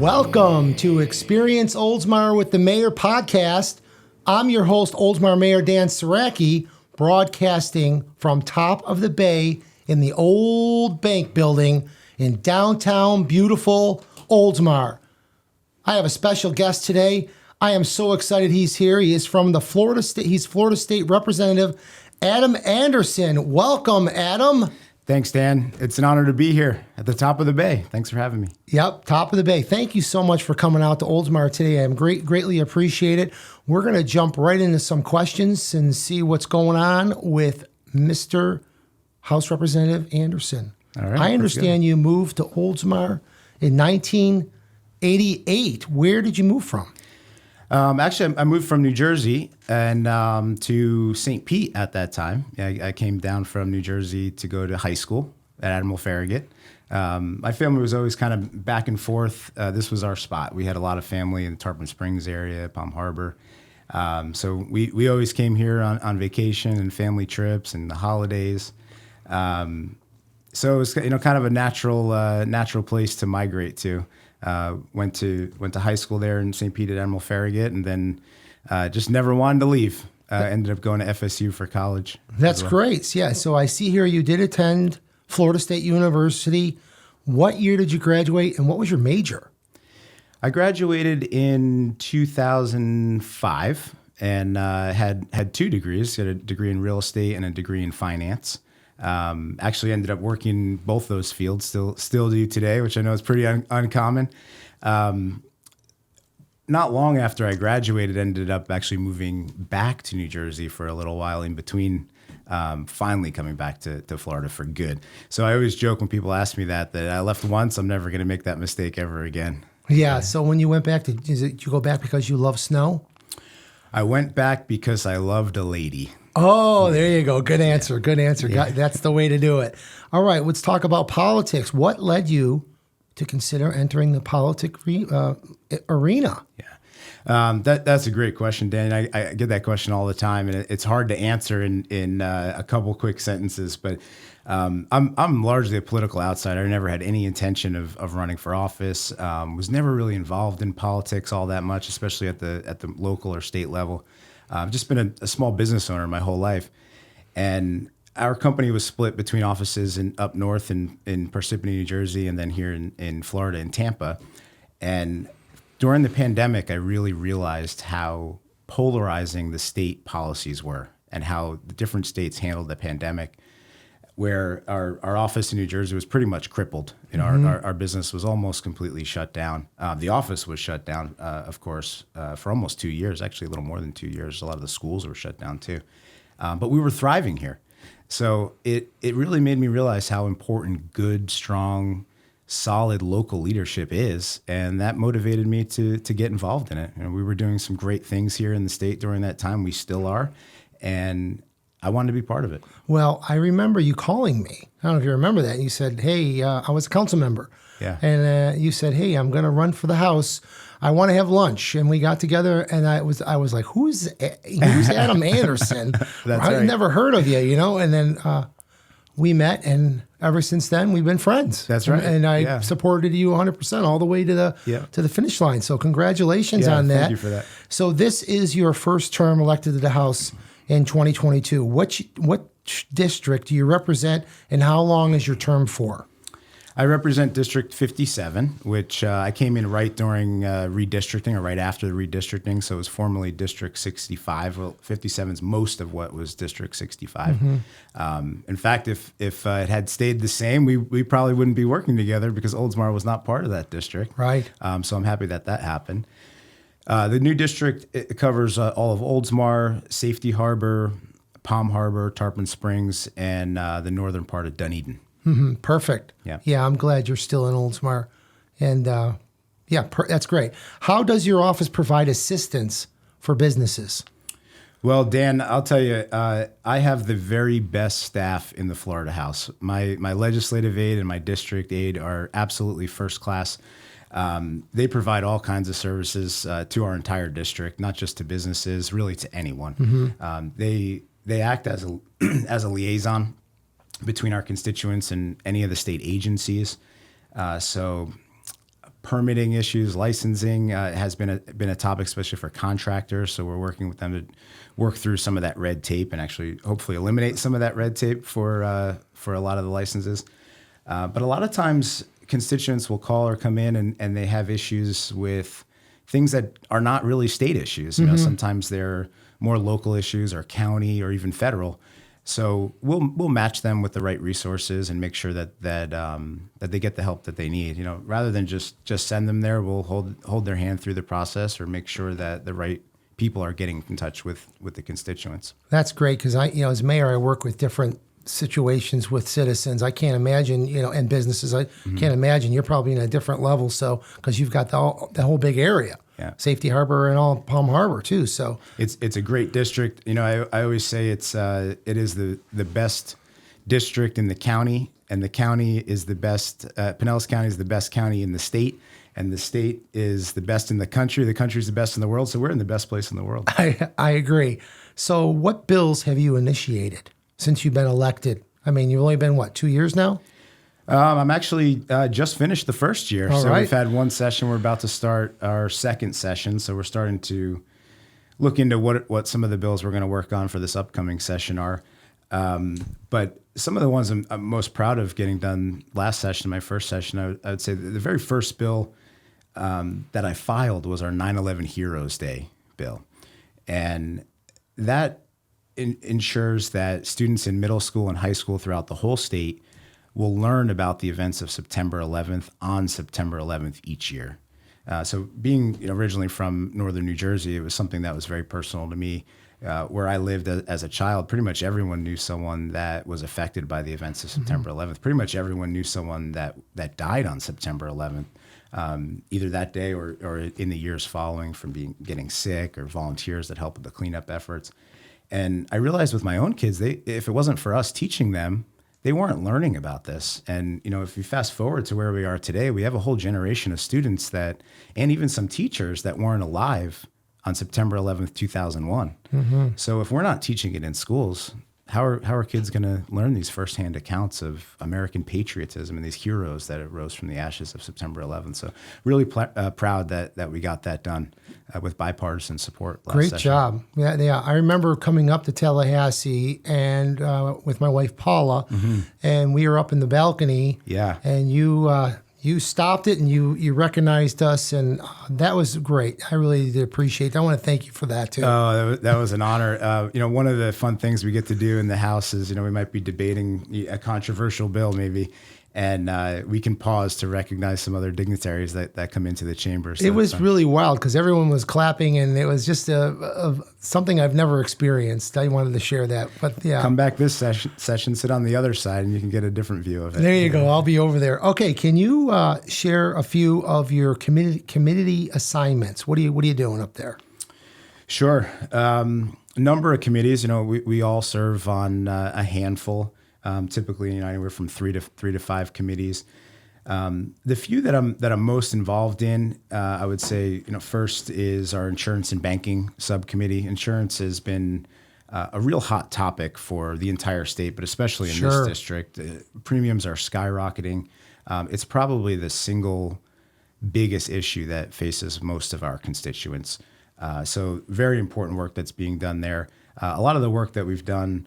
Welcome to Experience Oldsmar with the Mayor podcast. I'm your host, Oldsmar Mayor Dan Saracki, broadcasting from top of the bay in the old bank building in downtown beautiful Oldsmar. I have a special guest today. I am so excited he's here. He is from the Florida State. He's Florida State Representative Adam Anderson. Welcome, Adam. Thanks, Dan. It's an honor to be here at the top of the bay. Thanks for having me. Yep, top of the bay. Thank you so much for coming out to Oldsmar today. I greatly appreciate it. We're going to jump right into some questions and see what's going on with Mr. House Representative Anderson. All right, I understand you moved to Oldsmar in 1988. Where did you move from? Actually, I moved from New Jersey and to St. Pete at that time. I came down from New Jersey to go to high school at Admiral Farragut. My family was always kind of back and forth. This was our spot. We had a lot of family in the Tarpon Springs area, Palm Harbor. So we always came here on vacation and family trips and the holidays. So it was kind of a natural place to migrate to. Went to high school there in St. Pete at Admiral Farragut, and then just never wanted to leave. Ended up going to FSU for college. That's great. Yeah. So I see here you did attend Florida State University. What year did you graduate, and what was your major? I graduated in 2005 and had two degrees. Got a degree in real estate and a degree in finance. Actually ended up working both those fields, still do today, which I know is pretty uncommon. Not long after I graduated, ended up actually moving back to New Jersey for a little while in between, finally coming back to Florida for good. So I always joke when people ask me that I left once, I'm never going to make that mistake ever again. Yeah. So when you went back, did you go back because you love snow? I went back because I loved a lady. Oh, there you go. Good answer. Good answer. Yeah. That's the way to do it. All right, let's talk about politics. What led you to consider entering the arena? Yeah, that's a great question, Dan. I get that question all the time, and it's hard to answer in a couple quick sentences. But I'm largely a political outsider. I never had any intention of running for office. Was never really involved in politics all that much, especially at the local or state level. I've just been a small business owner my whole life. And our company was split between offices up north in Parsippany, New Jersey, and then here in Florida, in Tampa. And during the pandemic, I really realized how polarizing the state policies were and how the different states handled the pandemic, where our office in New Jersey was pretty much crippled. Our business was almost completely shut down. The office was shut down, of course, for almost 2 years, actually a little more than 2 years. A lot of the schools were shut down too. But we were thriving here. So it really made me realize how important good, strong, solid local leadership is. And that motivated me to get involved in it. And we were doing some great things here in the state during that time. We still are. And I wanted to be part of it. Well, I remember you calling me. I don't know if you remember that. You said, hey, I was a council member. Yeah. And you said, hey, I'm going to run for the House. I want to have lunch. And we got together, and I was like, who's Adam Anderson? I've never heard of you, And then we met, and ever since then, we've been friends. That's right. And I supported you 100% all the way to the finish line. So congratulations on that. Thank you for that. So this is your first term elected to the House in 2022. What district do you represent, and how long is your term for? I represent District 57, which I came in right during redistricting, or right after the redistricting, so it was formerly District 65. Well, 57 is most of what was District 65. Mm-hmm. In fact, if it had stayed the same, we probably wouldn't be working together because Oldsmar was not part of that district. Right. So I'm happy that happened. The new district, it covers all of Oldsmar, Safety Harbor, Palm Harbor, Tarpon Springs, and the northern part of Dunedin. Mm-hmm. Perfect. Yeah. I'm glad you're still in Oldsmar. And that's great. How does your office provide assistance for businesses? Well, Dan, I'll tell you, I have the very best staff in the Florida House. My legislative aide and my district aide are absolutely first class. They provide all kinds of services to our entire district, not just to businesses, really to anyone. Mm-hmm. They act as a liaison between our constituents and any of the state agencies. So permitting issues, licensing has been a topic, especially for contractors. So we're working with them to work through some of that red tape and actually hopefully eliminate some of that red tape for a lot of the licenses. But a lot of times constituents will call or come in and they have issues with things that are not really state issues. You know, sometimes they're more local issues or county or even federal. So we'll match them with the right resources and make sure that they get the help that they need. You know, rather than just send them there, we'll hold their hand through the process or make sure that the right people are getting in touch with the constituents. That's great because as mayor, I work with different situations with citizens. I can't imagine, and businesses. I can't imagine you're probably in a different level. So because you've got the whole big area. Yeah. Safety Harbor and all Palm Harbor too. So it's a great district. You know, I always say it is the best district in the county, and the county is the best. Pinellas County is the best county in the state, and the state is the best in the country. The country is the best in the world. So we're in the best place in the world. I agree. So what bills have you initiated since you've been elected? I mean, you've only been 2 years now? I'm actually just finished the first year. All so right. We've had one session. We're about to start our second session. So we're starting to look into what some of the bills we're going to work on for this upcoming session are. But some of the ones I'm most proud of getting done last session, my first session, I would say the very first bill that I filed was our 9/11 Heroes Day bill. And that ensures that students in middle school and high school throughout the whole state will learn about the events of September 11th on September 11th each year. So being originally from northern New Jersey, it was something that was very personal to me. Where I lived as a child, pretty much everyone knew someone that was affected by the events of September 11th. Pretty much everyone knew someone that died on September 11th, either that day or in the years following from getting sick, or volunteers that helped with the cleanup efforts. And I realized with my own kids, if it wasn't for us teaching them, they weren't learning about this. And, if you fast forward to where we are today, we have a whole generation of students and even some teachers that weren't alive on September 11th, 2001. So if we're not teaching it in schools, how are kids going to learn these firsthand accounts of American patriotism and these heroes that arose from the ashes of September 11th? So really proud that we got that done with bipartisan support last Great session. job. Yeah. I remember coming up to Tallahassee and with my wife Paula, and we were up in the balcony. Yeah. And you stopped it and you recognized us, and that was great. I really did appreciate it. I want to thank you for that too. Oh, that was an honor. One of the fun things we get to do in the House is, we might be debating a controversial bill maybe, and we can pause to recognize some other dignitaries that come into the chamber. So it was really wild because everyone was clapping, and it was just something I've never experienced. I wanted to share that, but yeah. Come back this session, sit on the other side, and you can get a different view of it. There you go. I'll be over there. Okay, can you share a few of your community assignments? What are you doing up there? Sure. Number of committees. We all serve on a handful. Typically, anywhere from three to five committees. The few that I'm most involved in, I would say, first is our insurance and banking subcommittee. Insurance has been a real hot topic for the entire state, but especially in this district. Premiums are skyrocketing. It's probably the single biggest issue that faces most of our constituents. So very important work that's being done there. A lot of the work that we've done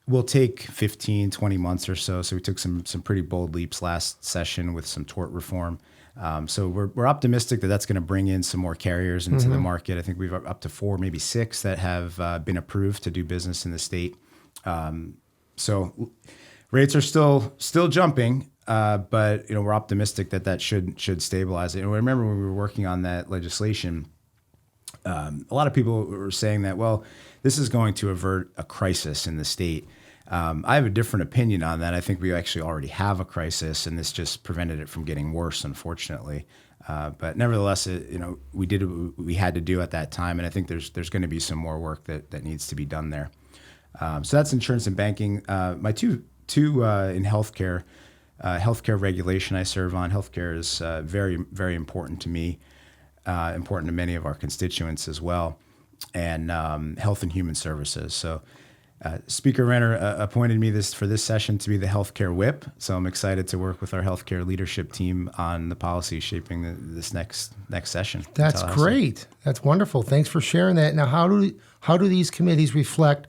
will take 15, 20 months or so. So we took some pretty bold leaps last session with some tort reform. So we're optimistic that that's going to bring in some more carriers into the market. I think we've up to 4, maybe 6 that have been approved to do business in the state. So rates are still jumping, but we're optimistic that should stabilize it. And I remember when we were working on that legislation, a lot of people were saying that, well, this is going to avert a crisis in the state. I have a different opinion on that. I think we actually already have a crisis, and this just prevented it from getting worse, unfortunately. But nevertheless, we did what we had to do at that time, and I think there's going to be some more work that needs to be done there. So that's insurance and banking. My two in healthcare, healthcare regulation I serve on. Healthcare is very, very important to me, important to many of our constituents as well, and health and human services. So Speaker Renner appointed me for this session to be the healthcare whip. So I'm excited to work with our healthcare leadership team on the policy shaping this next session. That's great. That's wonderful. Thanks for sharing that. Now, how do these committees reflect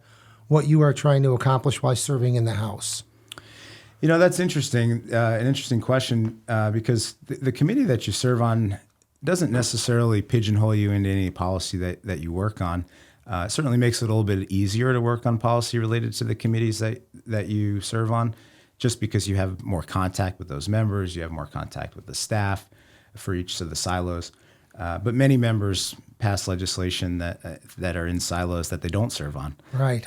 what you are trying to accomplish while serving in the House? That's interesting. An interesting question because the committee that you serve on doesn't necessarily pigeonhole you into any policy that you work on. It certainly makes it a little bit easier to work on policy related to the committees that you serve on, just because you have more contact with those members, you have more contact with the staff for each of the silos. But many members pass legislation that are in silos that they don't serve on. Right.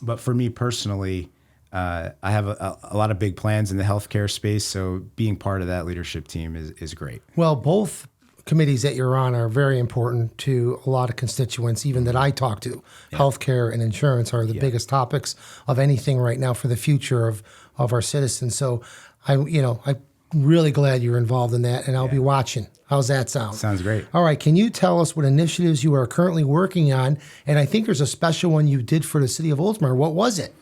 But for me personally, I have a lot of big plans in the healthcare space, so being part of that leadership team is great. Well, both committees that you're on are very important to a lot of constituents, even that I talk to. Yeah. Healthcare and insurance are the biggest topics of anything right now for the future of our citizens. So I'm really glad you're involved in that, and I'll be watching. How's that sound? Sounds great. All right. Can you tell us what initiatives you are currently working on? And I think there's a special one you did for the city of Oldsmar. What was it?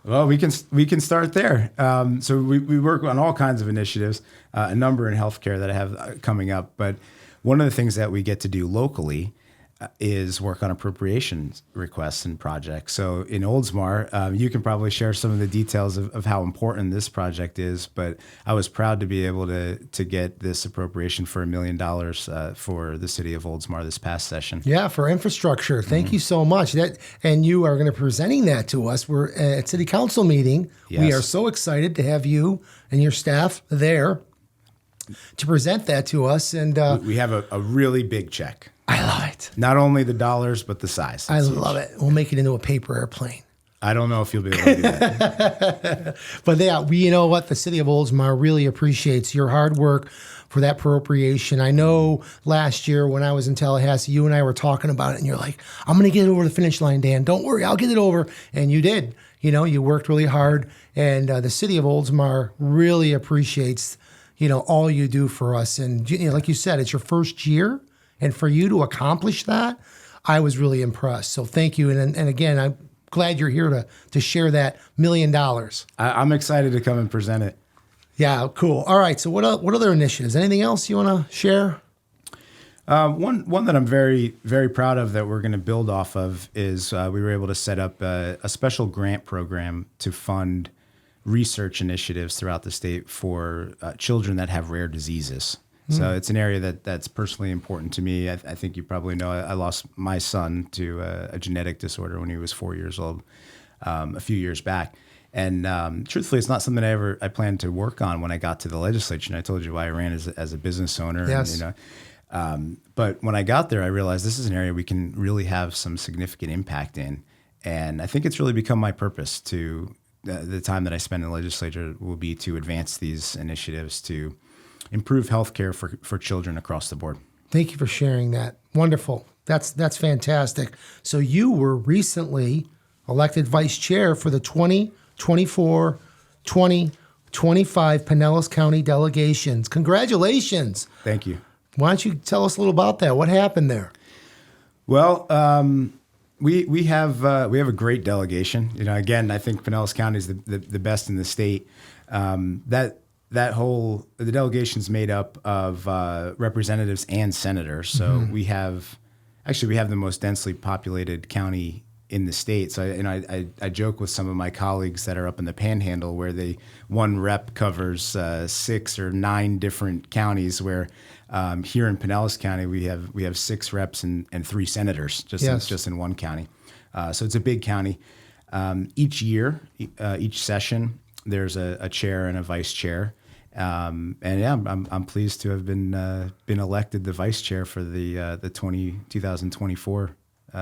Well, we can start there. So we work on all kinds of initiatives, a number in healthcare that I have coming up. But one of the things that we get to do locally is work on appropriations requests and projects. So in Oldsmar, you can probably share some of the details of how important this project is, but I was proud to be able to get this appropriation for $1 million for the city of Oldsmar this past session. Yeah, for infrastructure. Thank you so much. And you are going to be presenting that to us. We're at City Council meeting. Yes. We are so excited to have you and your staff there to present that to us. And we have a really big check. I love it. Not only the dollars, but the size. I love it. We'll make it into a paper airplane. I don't know if you'll be able to do that. But yeah, you know what? The city of Oldsmar really appreciates your hard work for that appropriation. I know last year when I was in Tallahassee, you and I were talking about it, and you're like, I'm going to get it over the finish line, Dan. Don't worry, I'll get it over. And you did. You worked really hard. And the city of Oldsmar really appreciates, all you do for us. And like you said, it's your first year. And for you to accomplish that, I was really impressed. So thank you. And again, I'm glad you're here to share that $1 million. I'm excited to come and present it. Yeah, cool. All right. So what other initiatives? Anything else you want to share? One that I'm very, very proud of that we're going to build off of is we were able to set up a special grant program to fund research initiatives throughout the state for children that have rare diseases. So it's an area that's personally important to me. I think you probably know I lost my son to a genetic disorder when he was 4 years old a few years back. And truthfully, it's not something I planned to work on when I got to the legislature. And I told you why I ran as a business owner. Yes. And, but when I got there, I realized this is an area we can really have some significant impact in. And I think it's really become my purpose to the time that I spend in the legislature will be to advance these initiatives to improve healthcare for children across the board. Thank you for sharing that. Wonderful. That's fantastic. So you were recently elected vice chair for the 2024-2025 Pinellas County delegations. Congratulations. Thank you. Why don't you tell us a little about that? What happened there? Well, we have a great delegation. Again, I think Pinellas County is the best in the state. The delegation's made up of representatives and senators. So we have the most densely populated county in the state. So I joke with some of my colleagues that are up in the Panhandle where one rep covers 6 or 9 different counties. Where here in Pinellas County we have 6 reps and 3 senators just in one county. So it's a big county. Each year, each session, there's a chair and a vice chair. I'm pleased to have been elected the vice chair for the 2024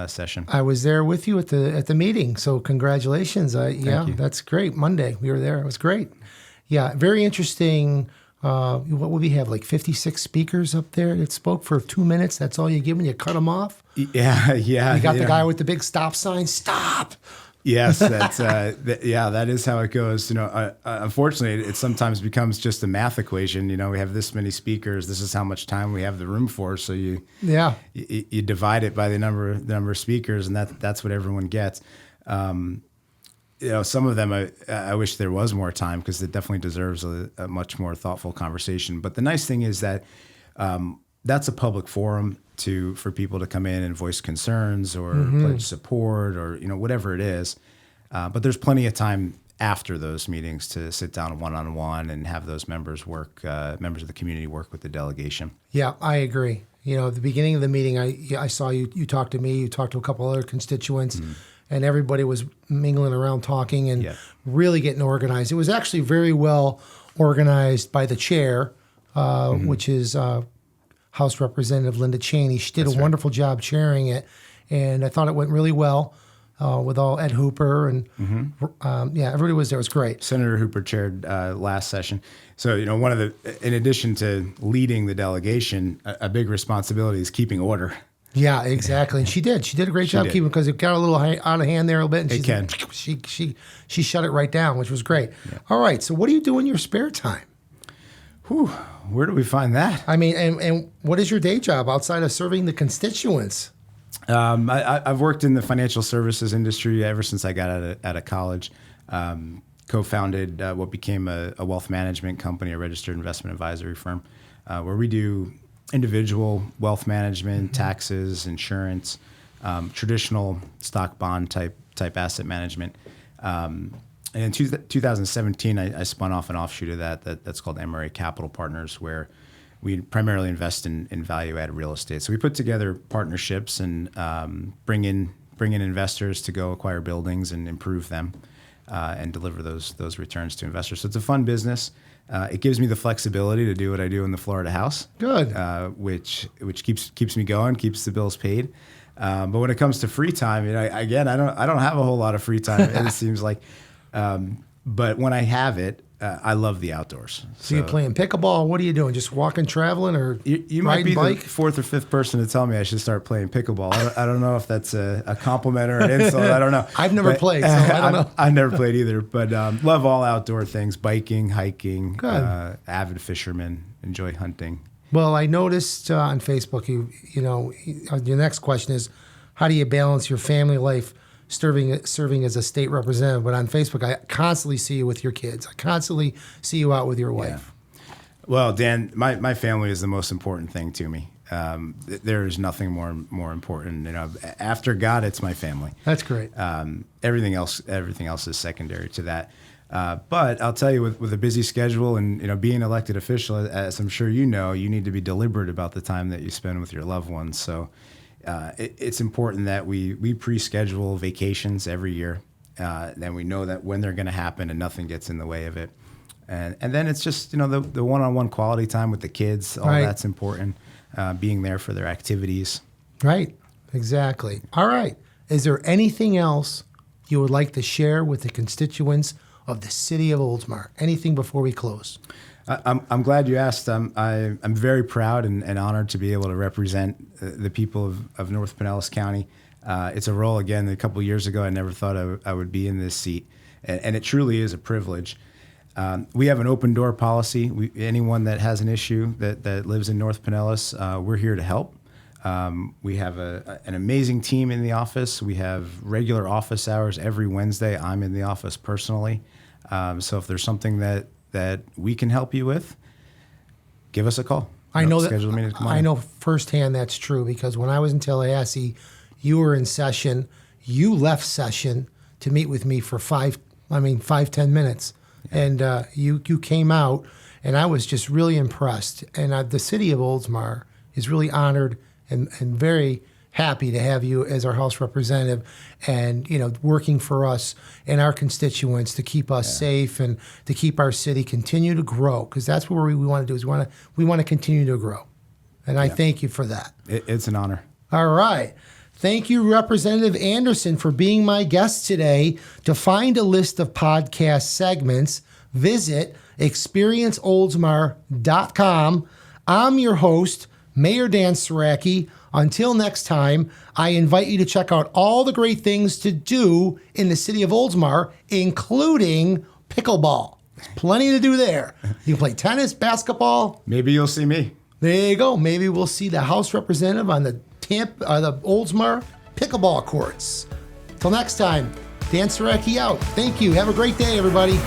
session. I was there with you at the meeting, so congratulations. Thank you. That's great. Monday we were there. It was great. Yeah, very interesting. What would we have, like 56 speakers up there that spoke for 2 minutes? That's all you give them? You cut them off? Yeah. You got the guy with the big stop sign. Stop. Yes, that's that is how it goes. Unfortunately, it sometimes becomes just a math equation. We have this many speakers. This is how much time we have the room for. So you divide it by the number of speakers, and that's what everyone gets. some of them I wish there was more time because it definitely deserves a much more thoughtful conversation. But the nice thing is that that's a public forum for people to come in and voice concerns or pledge support or whatever it is. But there's plenty of time after those meetings to sit down one-on-one and have those members of the community work with the delegation. Yeah, I agree. At the beginning of the meeting, I saw you talked to me, you talked to a couple other constituents, and everybody was mingling around talking and really getting organized. It was actually very well organized by the chair, which is House Representative Linda Cheney. She did a wonderful job chairing it, and I thought it went really well. With all Ed Hooper and everybody was there. It was great. Senator Hooper chaired last session. So, in addition to leading the delegation, a big responsibility is keeping order. Yeah, exactly. And she did. She did a great job keeping, because it got a little out of hand there a little bit. And she shut it right down, which was great. Yeah. All right. So what do you do in your spare time? Where do we find that? I mean, and what is your day job outside of serving the constituents? I've worked in the financial services industry ever since I got out of college. Co-founded what became a wealth management company, a registered investment advisory firm, where we do individual wealth management, taxes, insurance, traditional stock bond type asset management. And in 2017, I spun off an offshoot of that's called MRA Capital Partners, where we primarily invest in value-added real estate. So we put together partnerships and bring in investors to go acquire buildings and improve them and deliver those returns to investors. So it's a fun business. It gives me the flexibility to do what I do in the Florida house. Good. Which keeps me going, keeps the bills paid. But when it comes to free time, I don't have a whole lot of free time. It seems like, but when I have it, I love the outdoors. So you're playing pickleball? What are you doing? Just walking, traveling, or you might be bike? The fourth or fifth person to tell me I should start playing pickleball. I don't know if that's a compliment or an insult. I don't know. I've never played, so I don't know. I've never played either, but love all outdoor things: biking, hiking. Avid fisherman. Enjoy hunting. Well, I noticed on Facebook, your next question is, how do you balance your family life serving as a state representative? But on Facebook, I constantly see you with your kids. I constantly see you out with your wife. Yeah. Well, Dan, my family is the most important thing to me. There is nothing more important. After God, it's my family. That's great. Everything else is secondary to that. But I'll tell you, with a busy schedule and being an elected official, as I'm sure you need to be deliberate about the time that you spend with your loved ones. So it's important that we pre-schedule vacations every year. Then we know that when they're going to happen and nothing gets in the way of it. And then it's just, the one-on-one quality time with the kids, all that's important. Being there for their activities. Right. Exactly. All right. Is there anything else you would like to share with the constituents of the city of Oldsmar? Anything before we close? I'm glad you asked. I'm very proud and honored to be able to represent the people of North Pinellas County. It's a role, again, a couple of years ago I never thought I would be in this seat, and it truly is a privilege. We have an open door policy. Anyone that has an issue that lives in North Pinellas, we're here to help. We have an amazing team in the office. We have regular office hours every Wednesday. I'm in the office personally. So if there's something that we can help you with, give us a call. I know firsthand that's true, because when I was in Tallahassee, you were in session. You left session to meet with me for 5-10 minutes. Yeah. And you came out, and I was just really impressed. And the city of Oldsmar is really honored and very happy to have you as our House representative, and working for us and our constituents to keep us safe and to keep our city continue to grow, because that's what we want to do. Is we want to continue to grow, and I thank you for that. It's an honor. All right. Thank you, Representative Anderson, for being my guest today. To find a list of podcast segments, visit experienceoldsmar.com. I'm your host, Mayor Dan Saracki. Until next time, I invite you to check out all the great things to do in the city of Oldsmar, including pickleball. Plenty to do there. You can play tennis, basketball. Maybe you'll see me. There you go. Maybe we'll see the House representative on the Oldsmar pickleball courts. Till next time, Dan Saracki out. Thank you. Have a great day, everybody.